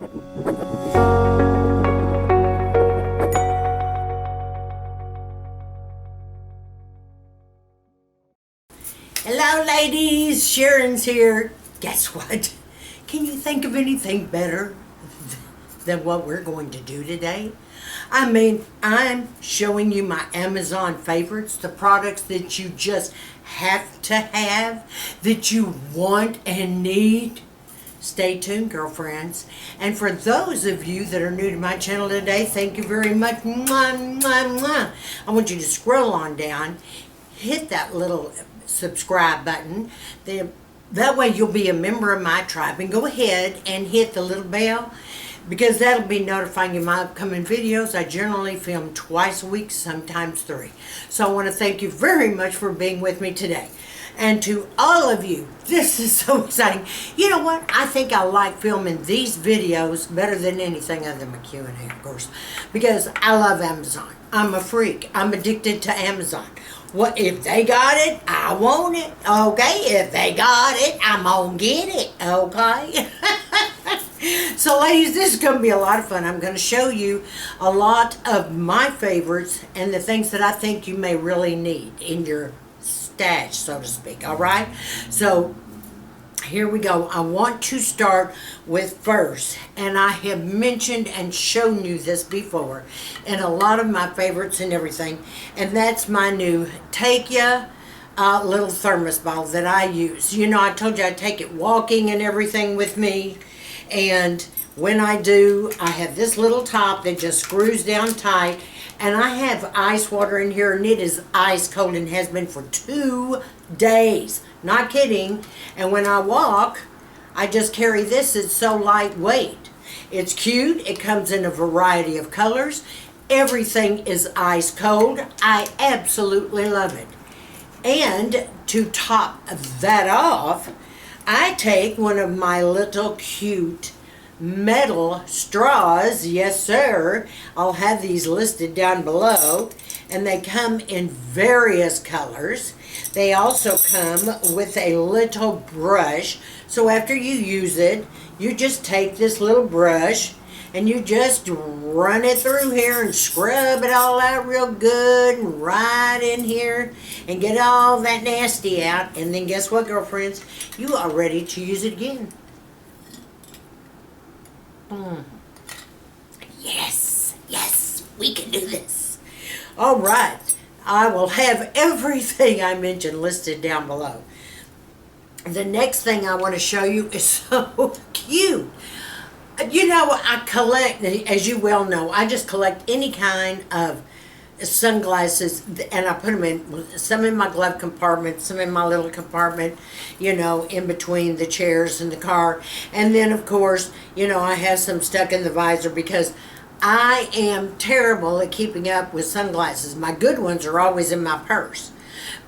Hello ladies, Sharon's here. Guess what? Can you think of anything better than what we're going to do today? I mean, I'm showing you my Amazon favorites, the products that you just have to have, that you want and need. Stay tuned, girlfriends. And for those of you that are new to my channel today, thank you very much. Mwah, mwah, mwah. I want you to scroll on down, hit that little subscribe button. That way you'll be a member of my tribe, and go ahead and hit the little bell, because that'll be notifying you of my upcoming videos. I generally film twice a week, sometimes 3. So I want to thank you very much for being with me today. And to all of you, this is so exciting. You know what? I think I like filming these videos better than anything other than my Q&A, of course, because I love Amazon. I'm a freak. I'm addicted to Amazon. What if they got it? I want it. Okay, if they got it, I'm gonna get it. Okay. So ladies, this is going to be a lot of fun. I'm going to show you a lot of my favorites and the things that I think you may really need in your stash, so to speak. All right? So here we go. I want to start with first, and I have mentioned and shown you this before in a lot of my favorites and everything, and that's my new TAKEYA little thermos ball that I use. You know, I told you I take it walking and everything with me. And when I do, I have this little top that just screws down tight, and I have ice water in here, and it is ice cold and has been for 2 days. Not kidding. And when I walk, I just carry this. It's so lightweight. It's cute. It comes in a variety of colors. Everything is ice cold. I absolutely love it. And to top that off, I take one of my little cute metal straws. Yes, sir. I'll have these listed down below. And they come in various colors. They also come with a little brush. So after you use it, you just take this little brush and you just run it through here and scrub it all out real good and right in here and get all that nasty out. And then guess what, girlfriends? You are ready to use it again. Yes, yes, we can do this. All right, I will have everything I mentioned listed down below. The next thing I want to show you is so cute. You know, I collect, as you well know, I just collect any kind of sunglasses, and I put them in, some in my glove compartment, some in my little compartment, you know, in between the chairs in the car. And then, of course, you know, I have some stuck in the visor because I am terrible at keeping up with sunglasses. My good ones are always in my purse.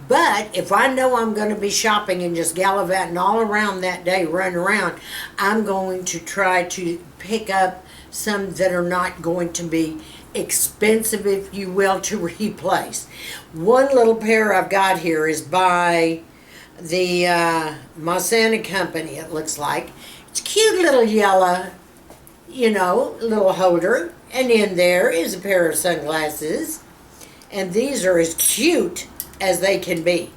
But if I know I'm going to be shopping and just gallivanting all around that day, running around, I'm going to try to pick up some that are not going to be expensive, if you will, to replace. One little pair I've got here is by the Mosanana company, it looks like. It's a cute little yellow, you know, little holder. And in there is a pair of sunglasses. And these are as cute as they can be,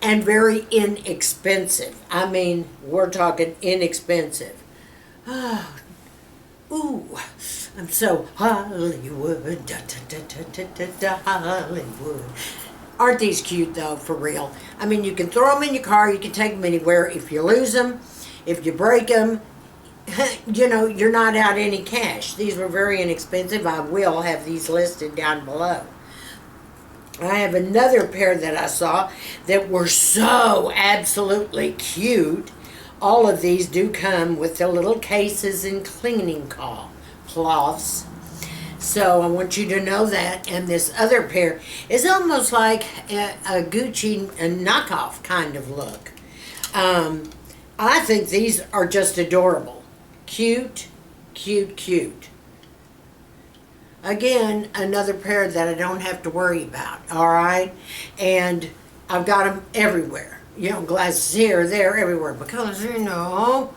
and very inexpensive. I mean, we're talking inexpensive. Oh, ooh, I'm so Hollywood, da, da, da, da, da, da, Hollywood. Aren't these cute though, for real? I mean, you can throw them in your car, you can take them anywhere. If you lose them, if you break them, you know, you're not out any cash. These were very inexpensive. I will have these listed down below. I have another pair that I saw that were so absolutely cute. All of these do come with the little cases and cleaning cloths. So I want you to know that. And this other pair is almost like a Gucci knockoff kind of look. I think these are just adorable. Cute, cute, cute. Again, another pair that I don't have to worry about, all right? And I've got them everywhere. You know, glasses here, there, everywhere. Because, you know,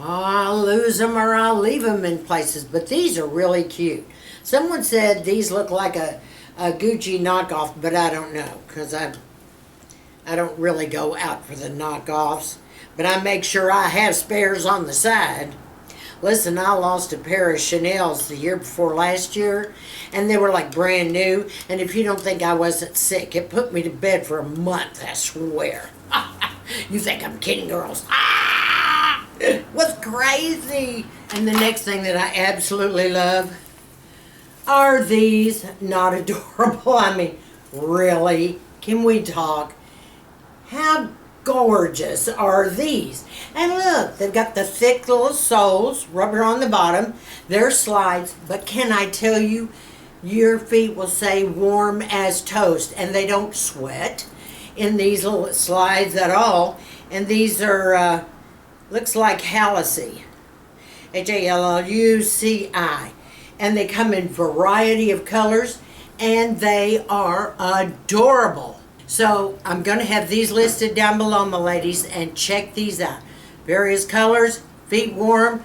I'll lose them or I'll leave them in places, but these are really cute. Someone said these look like a Gucci knockoff, but I don't know, because I don't really go out for the knockoffs, but I make sure I have spares on the side. Listen, I lost a pair of Chanel's the year before last year, and they were like brand new, and if you don't think I wasn't sick, it put me to bed for a month, I swear. You think I'm kidding, girls? Ah! It was crazy. And the next thing that I absolutely love are these not adorable. I mean, really? Can we talk? How gorgeous are these? And look, they've got the thick little soles, rubber on the bottom. They're slides, but can I tell you, your feet will say warm as toast, and they don't sweat in these little slides at all. And these are, looks like HALLUCI, HALLUCI. And they come in variety of colors, and they are adorable. So I'm going to have these listed down below, my ladies, and check these out. Various colors, feet warm,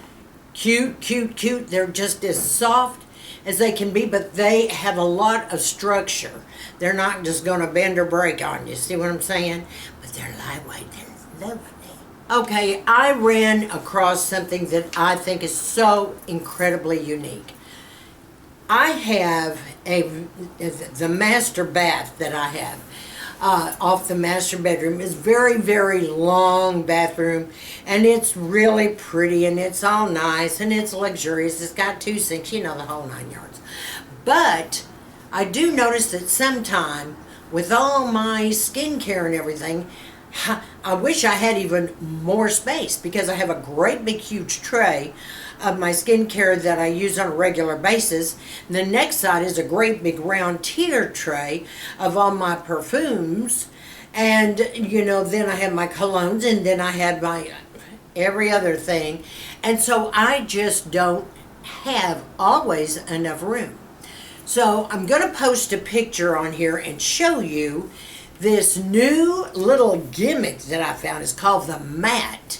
cute, cute, cute. They're just as soft as they can be, but they have a lot of structure. They're not just going to bend or break on you. See what I'm saying? But they're lightweight. They're lovely. Okay, I ran across something that I think is so incredibly unique. I have the master bath that I have. Off the master bedroom is very, very long bathroom, and it's really pretty, and it's all nice, and it's luxurious. It's got 2 sinks, you know, the whole 9 yards. But I do notice that sometime with all my skincare and everything, I wish I had even more space, because I have a great big huge tray of my skincare that I use on a regular basis. And the next side is a great big round tier tray of all my perfumes, and you know, then I have my colognes, and then I have my every other thing, and so I just don't have always enough room. So I'm going to post a picture on here and show you this new little gimmick that I found. It's called the mat.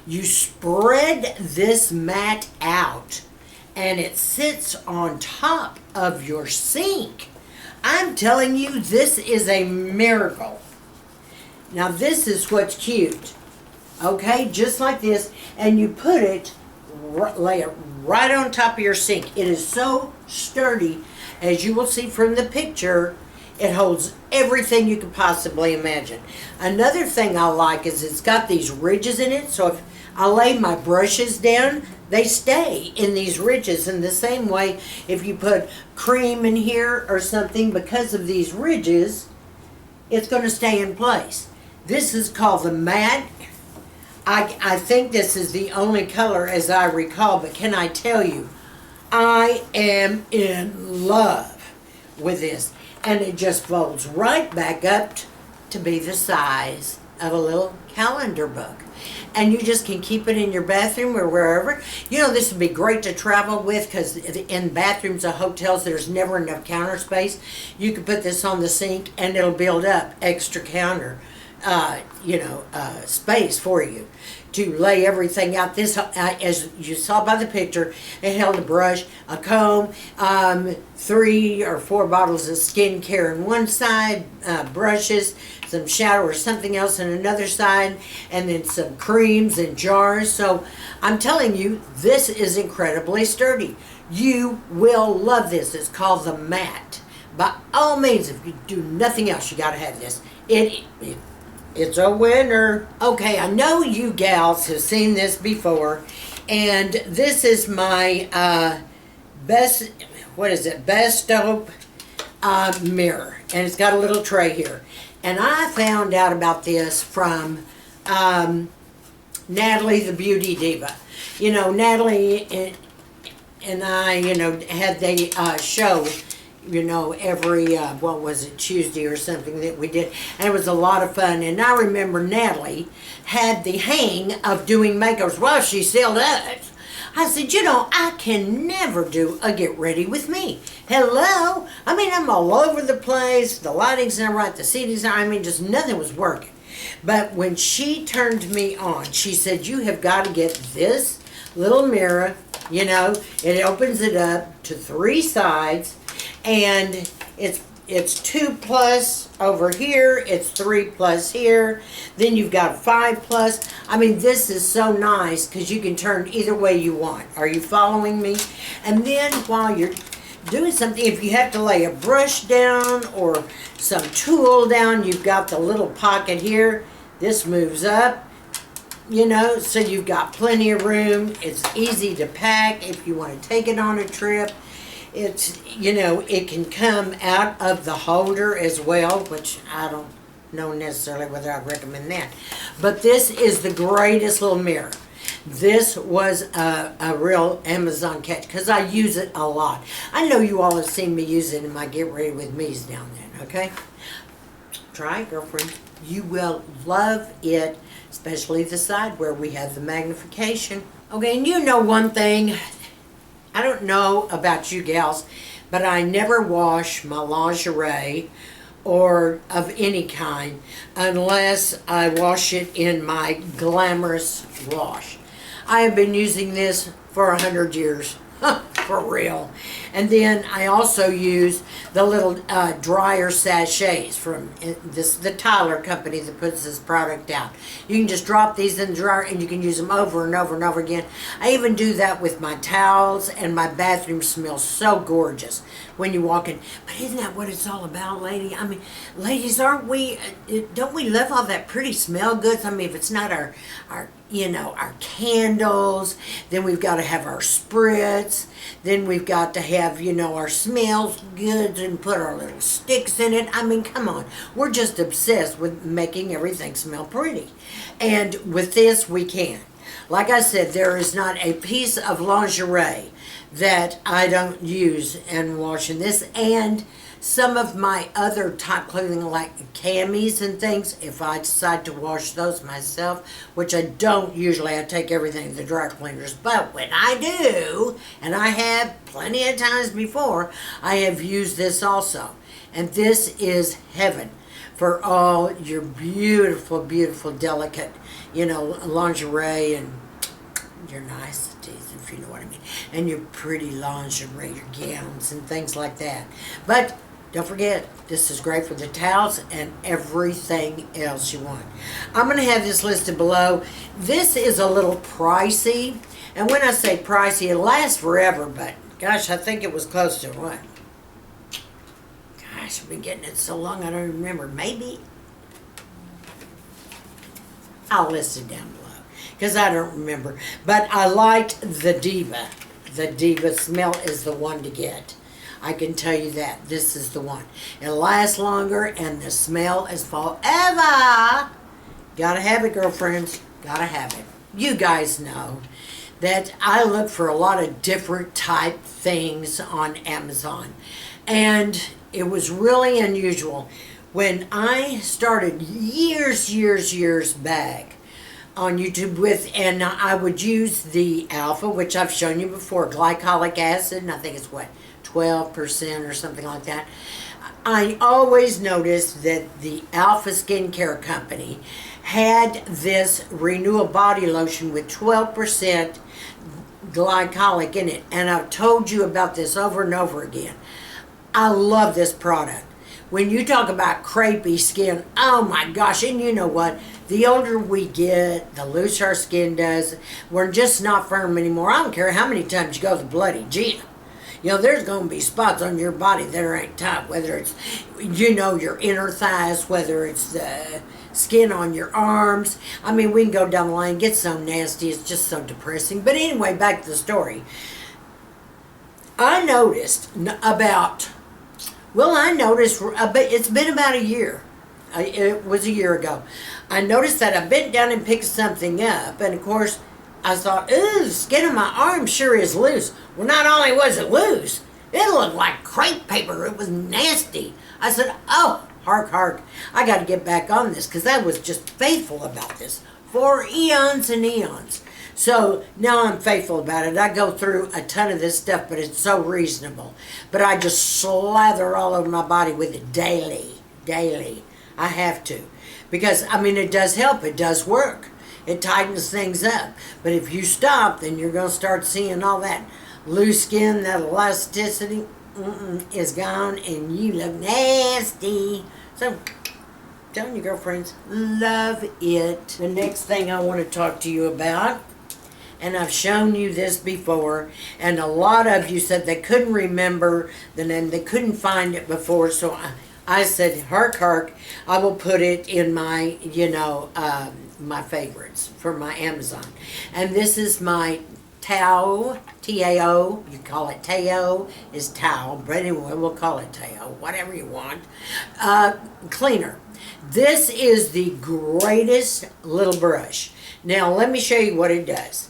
You spread this mat out, and it sits on top of your sink. I'm telling you, this is a miracle. Now this is what's cute. Okay, just like this, and you put it, lay it right on top of your sink. It is so sturdy, as you will see from the picture. It holds everything you could possibly imagine. Another thing I like is it's got these ridges in it, so if I lay my brushes down, they stay in these ridges. In the same way, if you put cream in here or something, because of these ridges, it's going to stay in place. This is called the matte. I think this is the only color as I recall, but can I tell you, I am in love with this. And it just folds right back up to be the size of a little calendar book. And you just can keep it in your bathroom or wherever. You know, this would be great to travel with, because in bathrooms of hotels, there's never enough counter space. You could put this on the sink, and it'll build up extra counter space for you to lay everything out. This, as you saw by the picture, it held a brush, a comb, 3 or 4 bottles of skincare on one side, brushes, some shadow or something else on another side, and then some creams and jars. So I'm telling you, this is incredibly sturdy. You will love this. It's called the mat. By all means, if you do nothing else, you got to have this. It's a winner. Okay, I know you gals have seen this before, and this is my BESTOPE mirror, and it's got a little tray here. And I found out about this from Natalie, the Beauty Diva. You know, Natalie and I, had the show, every, Tuesday or something that we did. And it was a lot of fun. And I remember Natalie had the hang of doing makeups. Well, she still does. I said, I can never do a get ready with me. Hello? I mean, I'm all over the place. The lighting's not right. The CD's not, just nothing was working. But when she turned me on, she said, you have got to get this little mirror. You know, it opens it up to 3 sides, and it's 2 plus over here, it's 3 plus here, then you've got 5 plus. I mean, this is so nice because you can turn either way you want. Are you following me? And then while you're doing something, if you have to lay a brush down or some tool down, you've got the little pocket here. This moves up, you know, so you've got plenty of room. It's easy to pack if you want to take it on a trip. It's, you know, it can come out of the holder as well, which I don't know necessarily whether I'd recommend that. But this is the greatest little mirror. This was a real Amazon catch because I use it a lot. I know you all have seen me use it in my Get Ready With Me's down there, okay? Try it, girlfriend. You will love it, especially the side where we have the magnification. Okay, and you know one thing, I don't know about you gals, but I never wash my lingerie or of any kind unless I wash it in my Glamorous wash. I have been using this for 100 years. For real. And then I also use the little dryer sachets from the Tyler company that puts this product out. You can just drop these in the dryer and you can use them over and over and over again. I even do that with my towels, and my bathroom smells so gorgeous when you walk in. But isn't that what it's all about, lady? I mean, ladies, don't we love all that pretty smell goods? I mean, if it's not our you know, our candles, then we've got to have our spritz, then we've got to have, you know, our smells goods and put our little sticks in it. I mean, come on. We're just obsessed with making everything smell pretty. And with this, we can. Like I said, there is not a piece of lingerie that I don't use and wash in this. And some of my other top clothing, like camis and things, if I decide to wash those myself, which I don't usually, I take everything to the dry cleaners, but when I do, and I have plenty of times before, I have used this also. And this is heaven for all your beautiful, beautiful, delicate, you know, lingerie and your niceties, if you know what I mean, and your pretty lingerie, your gowns and things like that. But don't forget, this is great for the towels and everything else you want. I'm going to have this listed below. This is a little pricey. And when I say pricey, it lasts forever. But, gosh, I think it was close to what? Gosh, I've been getting it so long I don't remember. Maybe. I'll list it down below because I don't remember. But I liked the Diva. The Diva smell is the one to get. I can tell you that. This is the one. It lasts longer and the smell is forever. Gotta have it, girlfriends. Gotta have it. You guys know that I look for a lot of different type things on Amazon. And it was really unusual. When I started years back on YouTube with, and I would use the Alpha, which I've shown you before, glycolic acid, and I think it's what? 12% or something like that. I always noticed that the Alpha Skincare Company had this Renewal body lotion with 12% glycolic in it. And I've told you about this over and over again. I love this product. When you talk about crepey skin, oh my gosh, and you know what? The older we get, the looser our skin does. We're just not firm anymore. I don't care how many times you go to the bloody gym. You know, there's going to be spots on your body that ain't tight, whether it's, you know, your inner thighs, whether it's the skin on your arms. I mean, we can go down the line, get so nasty, it's just so depressing. But anyway, back to the story. I noticed it's been about a year. It was a year ago. I noticed that I bent down and picked something up, and of course, I thought, ooh, the skin of my arm sure is loose. Well, not only was it loose, it looked like crepe paper. It was nasty. I said, oh, hark, hark. I got to get back on this because I was just faithful about this for eons and eons. So now I'm faithful about it. I go through a ton of this stuff, but it's so reasonable. But I just slather all over my body with it daily. I have to. Because, I mean, it does help. It does work. It tightens things up. But if you stop, then you're going to start seeing all that loose skin, that elasticity is gone, and you look nasty. So, I'm telling you, girlfriends, love it. The next thing I want to talk to you about, and I've shown you this before, and a lot of you said they couldn't remember the name, they couldn't find it before, so I said, hark, I will put it in my, my favorites for my Amazon. And this is my Tao, T-A-O, you call it Tao, is Tao, but anyway, we'll call it Tao, whatever you want, cleaner. This is the greatest little brush. Now, let me show you what it does.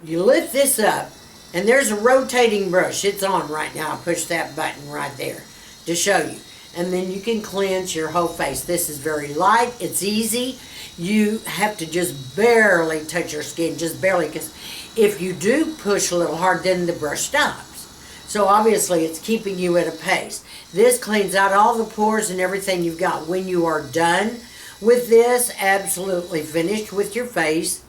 You lift this up, and there's a rotating brush. It's on right now. I push that button right there to show you. And then you can cleanse your whole face. This is very light. It's easy. You have to just barely touch your skin, just barely, because if you do push a little hard, then the brush stops. So obviously it's keeping you at a pace. This cleans out all the pores and everything you've got. When you are done with this, absolutely finished with your face,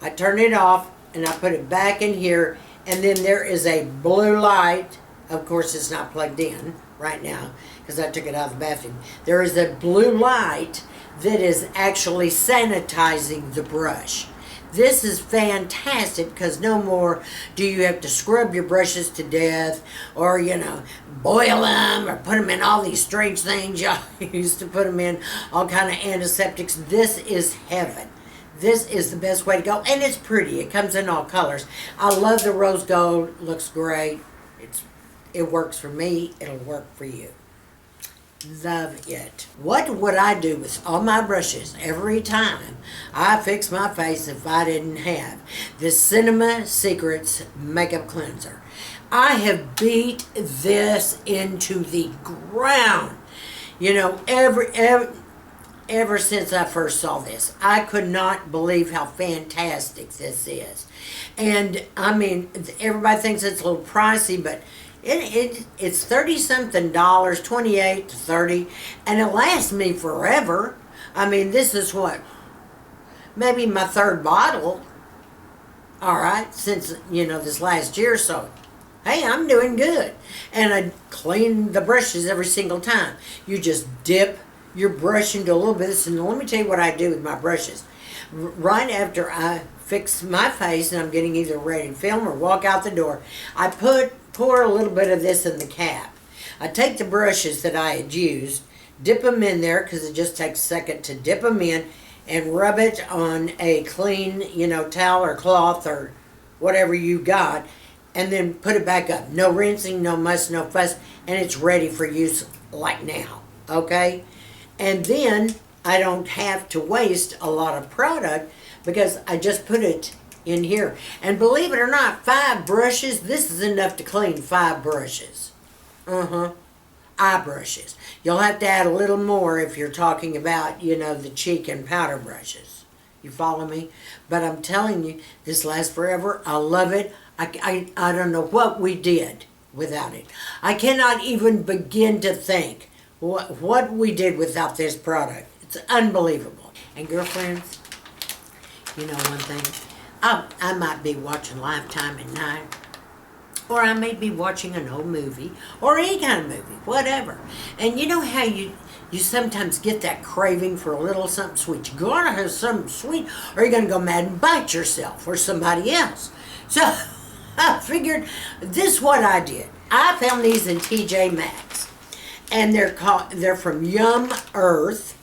I turn it off and I put it back in here, and then there is a blue light. Of course, it's not plugged in right now because I took it out of the bathroom. There is a blue light that is actually sanitizing the brush. This is fantastic because no more do you have to scrub your brushes to death or, boil them or put them in all these strange things y'all used to put them in, all kind of antiseptics. This is heaven. This is the best way to go, and it's pretty. It comes in all colors. I love the rose gold. Looks great. It works for me. It'll work for you. Love it. What would I do with all my brushes every time I fix my face if I didn't have this Cinema Secrets Makeup Cleanser? I have beat this into the ground. Ever since I first saw this, I could not believe how fantastic this is. And, I mean, everybody thinks it's a little pricey, but it's $30-something, $28 to $30, and it lasts me forever. I mean, this is what? Maybe my third bottle, all right, since, this last year or so. Hey, I'm doing good. And I clean the brushes every single time. You just dip your brush into a little bit of this, and let me tell you what I do with my brushes. Right after I fix my face and I'm getting either ready to film or walk out the door, I pour a little bit of this in the cap. I take the brushes that I had used, dip them in there because it just takes a second to dip them in, and rub it on a clean, towel or cloth or whatever you got, and then put it back up. No rinsing, no muss, no fuss, and it's ready for use like now, okay? And then I don't have to waste a lot of product because I just put it in here. And believe it or not, 5 brushes, this is enough to clean 5 brushes. Eye brushes. You'll have to add a little more if you're talking about, the cheek and powder brushes. You follow me? But I'm telling you, this lasts forever. I love it. I don't know what we did without it. I cannot even begin to think what we did without this product. It's unbelievable. And girlfriends, one thing, I might be watching Lifetime at night, or I may be watching an old movie, or any kind of movie, whatever. And you know how you sometimes get that craving for a little something sweet. You gotta have something sweet, or you're gonna go mad and bite yourself or somebody else. So I figured this is what I did. I found these in TJ Maxx. And they're from Yum Earth,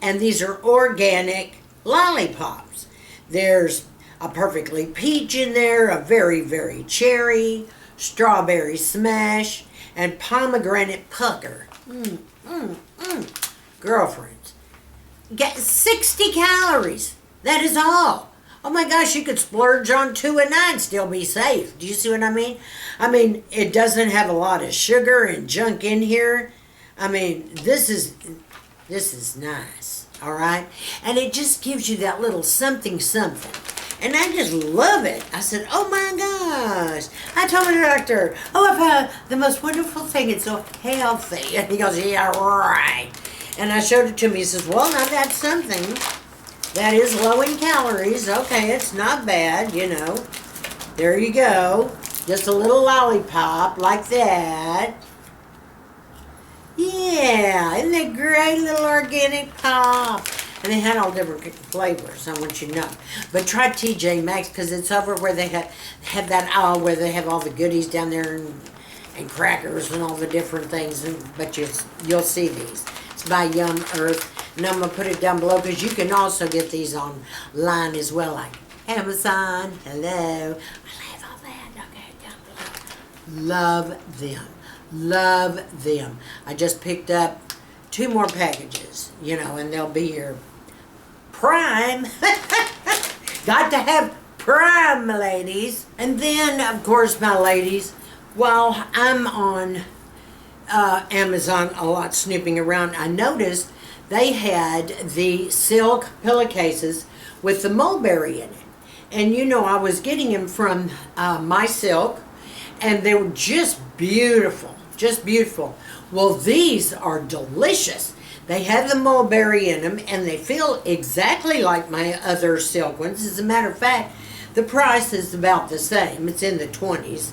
and these are organic lollipops. There's a perfectly peach in there, a very, very cherry, strawberry smash, and pomegranate pucker. Girlfriends, get 60 calories. That is all. Oh my gosh, you could splurge on 2 a night and still be safe. Do you see what I mean? I mean, it doesn't have a lot of sugar and junk in here. I mean, this is nice, all right? And it just gives you that little something. And I just love it. I said, oh my gosh. I told my doctor, I found the most wonderful thing. It's so healthy. And he goes, yeah, right. And I showed it to him. He says, well, now that's something. That is low in calories. Okay, it's not bad, you know. There you go. Just a little lollipop like that. Yeah, isn't that great? Little organic pop. And they had all different flavors, I want you to know. But try TJ Maxx because it's over where they have that aisle where they have all the goodies down there and crackers and all the different things. But you'll see these. It's by Yum Earth. And I'm going to put it down below because you can also get these online as well, like Amazon. Hello. I love all that. Okay, down below. Love them. Love them. I just picked up 2 more packages, you know, and they'll be here. Prime. Got to have Prime, ladies. And then, of course, my ladies, while I'm on Amazon a lot snooping around, I noticed they had the silk pillowcases with the mulberry in it. And you know, I was getting them from My Silk, and they were just beautiful, just beautiful. Well, these are delicious. They have the mulberry in them, and they feel exactly like my other silk ones. As a matter of fact, the price is about the same. It's in the 20s.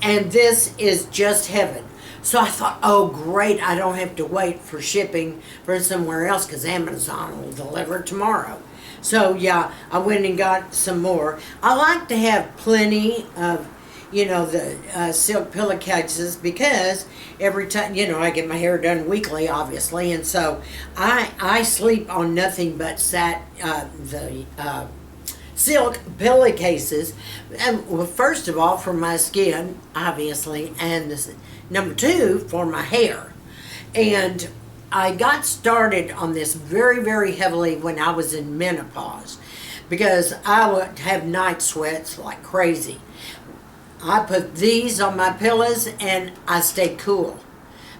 And this is just heaven. So I thought, oh great, I don't have to wait for shipping from somewhere else because Amazon will deliver tomorrow. So yeah, I went and got some more. I like to have plenty of, you know, the silk pillowcases because every time, you know, I get my hair done weekly, obviously, and so I sleep on nothing but silk pillowcases. And well, first of all, for my skin, obviously, and number 2, for my hair. And I got started on this very, very heavily when I was in menopause because I would have night sweats like crazy. I put these on my pillows and I stayed cool.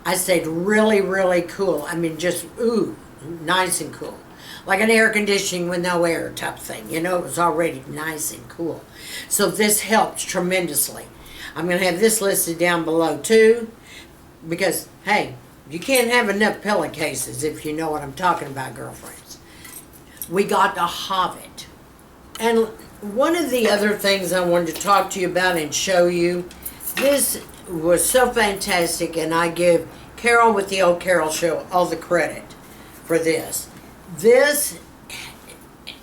I stayed really, really cool. I mean, just, ooh, nice and cool. Like an air conditioning with no air type thing. You know, it was already nice and cool. So this helps tremendously. I'm going to have this listed down below too because, hey, you can't have enough pillowcases if you know what I'm talking about, girlfriends. We got to have it. And one of the other things I wanted to talk to you about and show you, this was so fantastic, and I give Carol with the Old Carol Show all the credit for this. This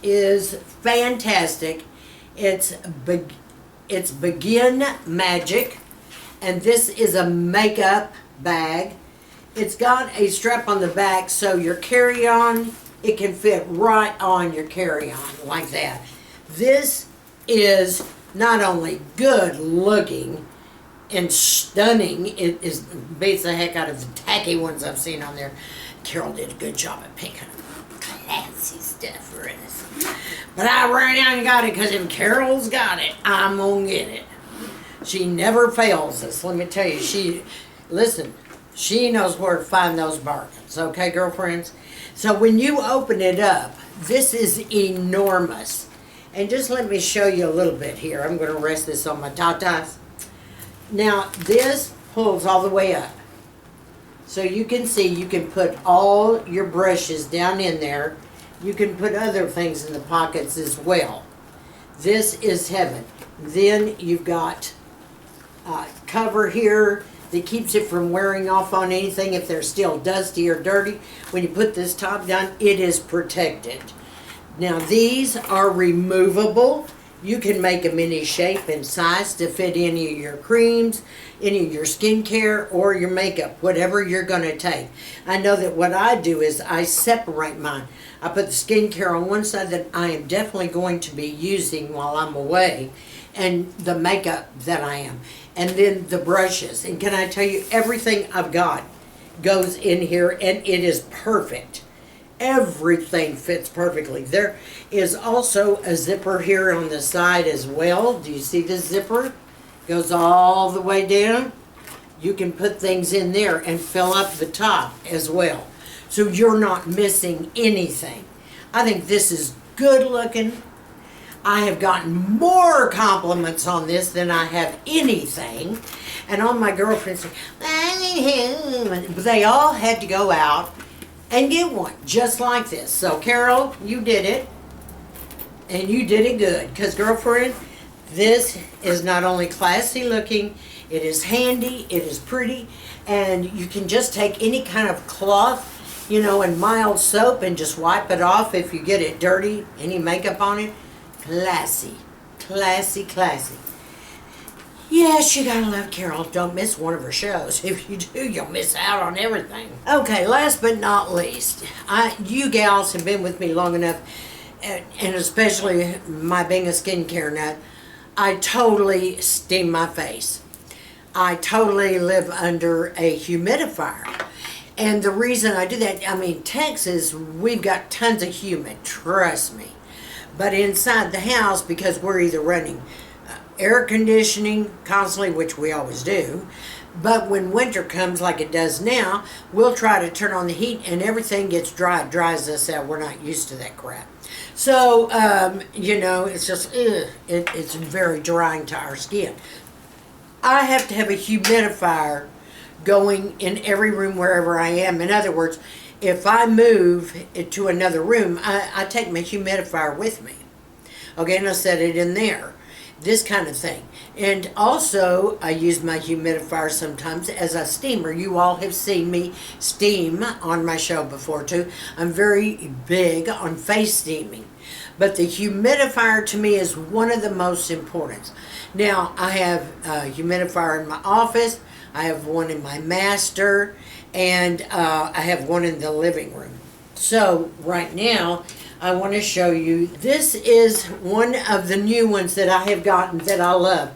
is fantastic. It's Begin Magic, and this is a makeup bag. It's got a strap on the back so your carry-on, it can fit right on your carry-on like that. This is not only good looking and stunning, it beats the heck out of the tacky ones I've seen on there. Carol did a good job at picking up classy stuff for us. But I ran out and got it because if Carol's got it, I'm going to get it. She never fails us. Let me tell you, she knows where to find those bargains. Okay, girlfriends? So when you open it up, this is enormous. And just let me show you a little bit here. I'm going to rest this on my tatas. Now, this pulls all the way up. So you can see you can put all your brushes down in there. You can put other things in the pockets as well. This is heaven. Then you've got cover here that keeps it from wearing off on anything if they're still dusty or dirty. When you put this top down, it is protected. Now these are removable. You can make them any shape and size to fit any of your creams, any of your skincare, or your makeup, whatever you're going to take. I know that what I do is I separate mine. I put the skincare on one side that I am definitely going to be using while I'm away, and the makeup that I am, and then the brushes. And can I tell you, everything I've got goes in here, and it is perfect. Everything fits perfectly. There is also a zipper here on the side as well. Do you see this zipper? Goes all the way down. You can put things in there and fill up the top as well. So you're not missing anything. I think this is good looking. I have gotten more compliments on this than I have anything. And all my girlfriends, they all had to go out and get one just like this. So Carol, you did it, and you did it good, because girlfriend, this is not only classy looking, it is handy, it is pretty, and you can just take any kind of cloth, you know, and mild soap and just wipe it off if you get it dirty, any makeup on it. Classy, classy, classy. Yes, you gotta love Carol. Don't miss one of her shows. If you do, you'll miss out on everything. Okay, last but not least, you gals have been with me long enough, and especially my being a skincare nut, I totally steam my face. I totally live under a humidifier. And the reason I do that, I mean, Texas, we've got tons of humid, trust me. But inside the house, because we're either running air conditioning constantly, which we always do, but when winter comes like it does now, we'll try to turn on the heat and everything gets dry. It dries us out. We're not used to that crap. So, you know, it's just, it's very drying to our skin. I have to have a humidifier going in every room wherever I am. In other words, if I move to another room, I take my humidifier with me. Okay, and I set it in there. This kind of thing. And also, I use my humidifier sometimes as a steamer. You all have seen me steam on my show before too. I'm very big on face steaming. But the humidifier to me is one of the most important. Now, I have a humidifier in my office. I have one in my master. And I have one in the living room. So, right now, I want to show you, this is one of the new ones that I have gotten that I love.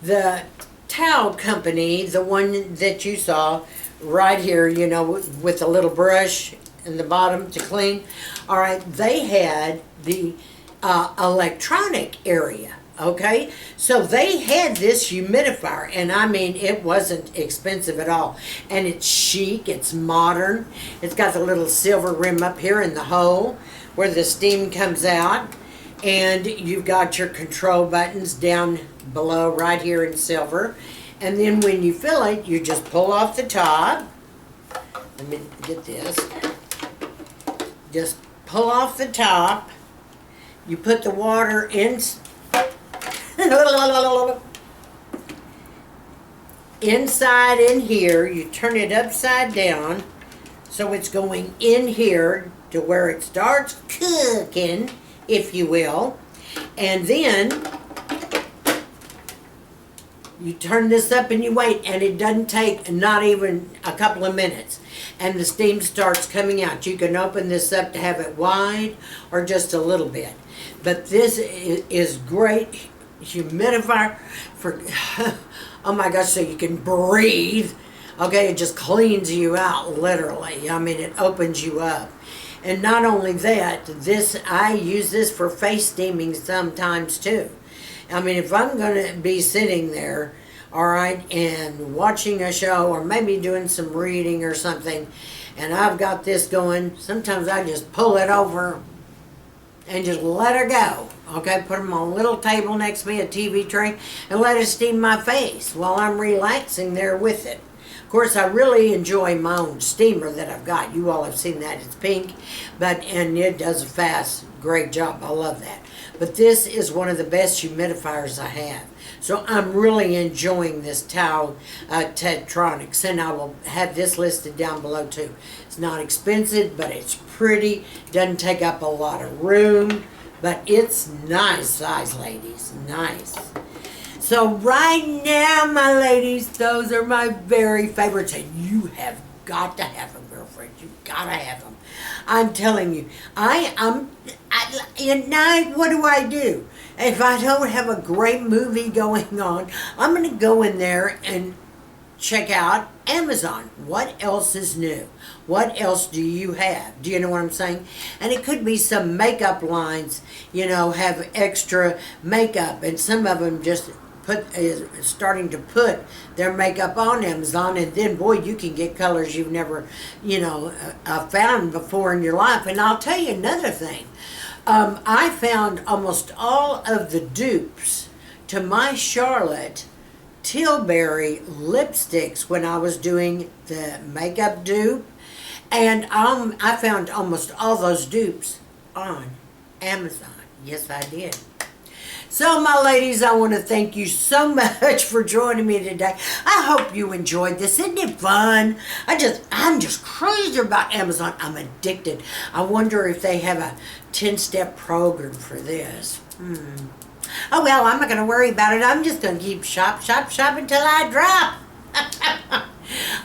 The towel company, the one that you saw right here, you know, with the little brush in the bottom to clean. All right, they had the electronic area, okay? So they had this humidifier, and I mean, it wasn't expensive at all. And it's chic, it's modern. It's got the little silver rim up here in the hole where the steam comes out, and you've got your control buttons down below right here in silver. And then when you fill it, you just pull off the top. Let me get this. Just pull off the top. You put the water in inside in here. You turn it upside down so it's going in here to where it starts cooking, if you will. And then you turn this up and you wait, and it doesn't take not even a couple of minutes, and the steam starts coming out. You can open this up to have it wide or just a little bit. But this is great humidifier for, oh my gosh, so you can breathe. Okay, it just cleans you out, literally. I mean, it opens you up. And not only that, I use this for face steaming sometimes too. I mean, if I'm going to be sitting there, all right, and watching a show or maybe doing some reading or something, and I've got this going, sometimes I just pull it over and just let her go. Okay, put them on a little table next to me, a TV tray, and let it steam my face while I'm relaxing there with it. Of course, I really enjoy my own steamer that I've got. You all have seen that. It's pink, and it does a fast, great job. I love that. But this is one of the best humidifiers I have. So I'm really enjoying this towel Tetronics, and I will have this listed down below too. It's not expensive, but it's pretty. Doesn't take up a lot of room, but it's nice size, ladies. Nice. So right now, my ladies, those are my very favorites, and you have got to have them, girlfriend. You've got to have them. I'm telling you, at night, what do? If I don't have a great movie going on, I'm going to go in there and check out Amazon. What else is new? What else do you have? Do you know what I'm saying? And it could be some makeup lines, you know, have extra makeup, and some of them just starting to put their makeup on Amazon, and then boy, you can get colors you've never, you know, found before in your life. And I'll tell you another thing. I found almost all of the dupes to my Charlotte Tilbury lipsticks when I was doing the makeup dupe, And I found almost all those dupes on Amazon. Yes, I did. So, my ladies, I want to thank you so much for joining me today. I hope you enjoyed this. Isn't it fun? I'm just crazy about Amazon. I'm addicted. I wonder if they have a 10-step program for this. Oh, well, I'm not going to worry about it. I'm just going to keep shop until I drop.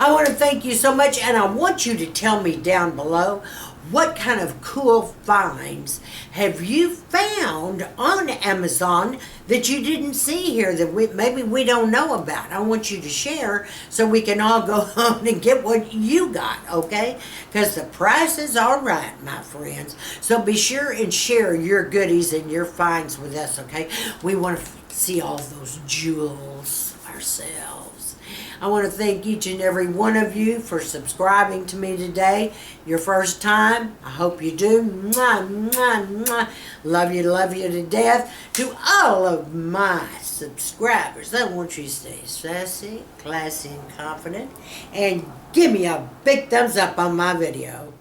I want to thank you so much, and I want you to tell me down below what kind of cool finds have you found on Amazon that you didn't see here that maybe we don't know about. I want you to share so we can all go home and get what you got, okay? Because the prices are right, my friends. So be sure and share your goodies and your finds with us, okay? We want to see all those jewels ourselves. I want to thank each and every one of you for subscribing to me today. Your first time, I hope you do. Mwah, mwah, mwah. Love you to death. To all of my subscribers, I want you to stay sassy, classy, and confident. And give me a big thumbs up on my video.